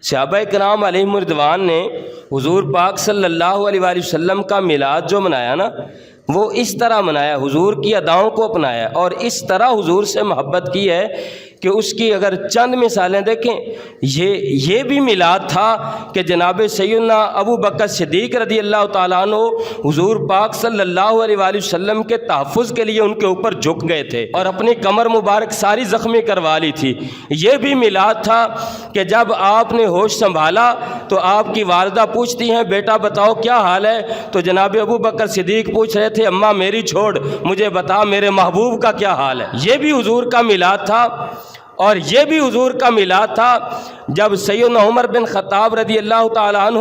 صحابہ کرام علیہم رضوان نے حضور پاک صلی اللہ علیہ وآلہ وسلم کا میلاد جو منایا نا، وہ اس طرح منایا، حضور کی اداؤں کو اپنایا اور اس طرح حضور سے محبت کی ہے کہ اس کی اگر چند مثالیں دیکھیں، یہ بھی میلاد تھا کہ جناب سیدنا ابو بکر صدیق رضی اللہ تعالیٰ عنہ حضور پاک صلی اللہ علیہ وآلہ وسلم کے تحفظ کے لیے ان کے اوپر جھک گئے تھے اور اپنی کمر مبارک ساری زخمی کروا لی تھی۔ یہ بھی میلاد تھا کہ جب آپ نے ہوش سنبھالا تو آپ کی والدہ پوچھتی ہیں، بیٹا بتاؤ کیا حال ہے؟ تو جناب ابو بکر صدیق پوچھ رہے تھے، اماں میری چھوڑ، مجھے بتا میرے محبوب کا کیا حال ہے۔ یہ بھی حضور کا میلاد تھا۔ اور یہ بھی حضور کا میلاد تھا جب سیدنا عمر بن خطاب رضی اللہ تعالیٰ عنہ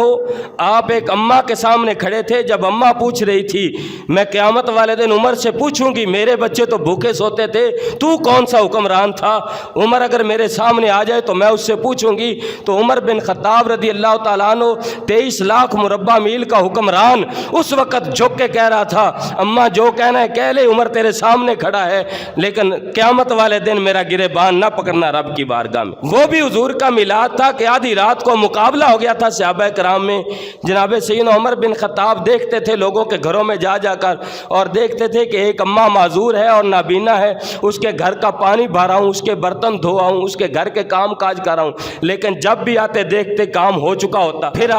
آپ ایک اماں کے سامنے کھڑے تھے، جب اماں پوچھ رہی تھی میں قیامت والے دن عمر سے پوچھوں گی میرے بچے تو بھوکے سوتے تھے، تو کون سا حکمران تھا؟ عمر اگر میرے سامنے آ جائے تو میں اس سے پوچھوں گی۔ تو عمر بن خطاب رضی اللہ تعالیٰ عنہ 23 لاکھ مربع میل کا حکمران اس وقت جھک کے کہہ رہا تھا، اماں جو کہنا ہے کہہ لے، عمر تیرے سامنے کھڑا ہے، لیکن قیامت والے دن میرا گریبان نہ پکڑنا رب کی بارگاہ میں۔ وہ بھی حضور کا میلاد تھا کہ آدھی رات کو مقابلہ ہو گیا تھا صحابہ کرام میں۔ جناب سیدنا عمر بن خطاب دیکھتے تھے لوگوں کے گھروں میں جا جا کر اور دیکھتے تھے کہ ایک اماں معذور ہے اور نابینا ہے، اس کے گھر کا پانی بھرا ہوں، اس کے برتن دھویا ہوں، اس کے گھر کے کام کاج کر رہا ہوں، لیکن جب بھی آتے دیکھتے کام ہو چکا ہوتا۔ پھر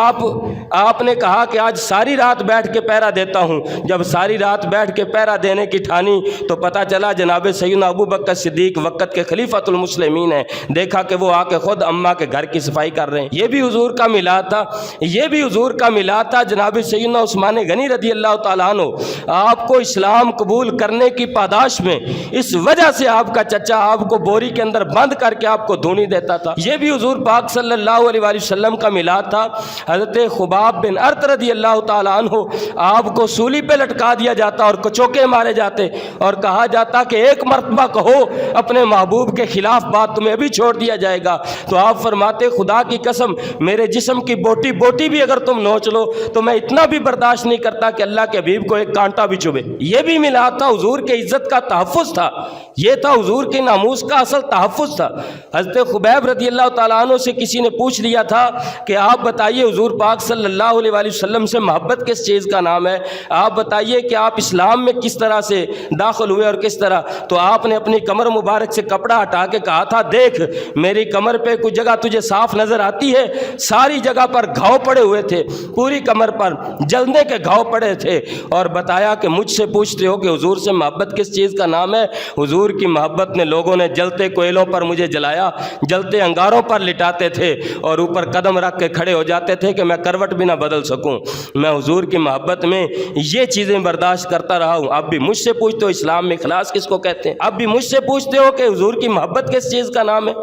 آپ نے کہا کہ آج ساری رات بیٹھ کے پہرا دیتا ہوں۔ جب ساری رات بیٹھ کے پہرا دینے کی ٹھانی تو پتہ چلا جناب سیدنا ابو بکر صدیق وقت کے خلیفۃ المسلمین ہیں، دیکھا کہ وہ آ کے خود اماں کے گھر کی صفائی کر رہے ہیں۔ یہ بھی حضور کا میلاد تھا۔ یہ بھی حضور کا میلاد تھا جناب سیدنا عثمان غنی رضی اللہ تعالیٰ عنہ آپ کو اسلام قبول کرنے کی پاداش میں اس وجہ سے آپ کا چچا آپ کو بوری کے اندر بند کر کے آپ کو دھونی دیتا تھا۔ یہ بھی حضور پاک صلی اللہ علیہ وآلہ وسلم کا میلاد تھا۔ حضرت خباب بن ارت رضی اللہ تعالیٰ عنہ آپ کو سولی پہ لٹکا دیا جاتا اور کچوکے مارے جاتے اور کہا جاتا کہ ایک مرتبہ کہو اپنے محبوب کے خلاف بات تمہیں بھی چھوڑ دیا جائے گا۔ تو آپ فرماتے خدا کی قسم میرے جسم کی بوٹی بھی اگر تم نوچ لو تو میں اتنا بھی برداشت نہیں کرتا کہ اللہ کے حبیب کو ایک کانٹا بھی چبھے۔ یہ بھی میلاد تھا، حضور کے عزت کا تحفظ تھا۔ یہ تھا حضور کے ناموس کا اصل تحفظ تھا۔ حضرت خبیب رضی اللہ تعالیٰ عنہ سے کسی نے پوچھ لیا تھا کہ آپ بتائیے حضور پاک صلی اللہ علیہ وآلہ وسلم سے محبت کس چیز کا نام ہے؟ آپ بتائیے کہ آپ اسلام میں کس طرح سے داخل ہوئے اور کس طرح؟ تو آپ نے اپنی کمر مبارک سے کپڑا ہٹا کے کہا تھا، دیکھ میری کمر پہ کچھ جگہ تجھے صاف نظر آتی ہے؟ ساری جگہ پر گھاؤ پڑے ہوئے تھے، پوری کمر پر جلنے کے گھاؤ پڑے تھے۔ اور بتایا کہ مجھ سے پوچھتے ہو کہ حضور سے محبت کس چیز کا نام ہے؟ حضور کی محبت نے لوگوں نے جلتے کوئلوں پر مجھے جلایا، جلتے انگاروں پر لٹاتے تھے اور اوپر قدم رکھ کے کھڑے ہو جاتے تھے کہ میں کروٹ بھی نہ بدل سکوں۔ میں حضور کی محبت میں یہ چیزیں برداشت کرتا رہا ہوں۔ اب بھی مجھ سے پوچھتے ہو اسلام میں اخلاص کس کو کہتے ہیں؟ اب بھی مجھ سے پوچھتے ہو کہ حضور کی محبت کس چیز کا نام ہے؟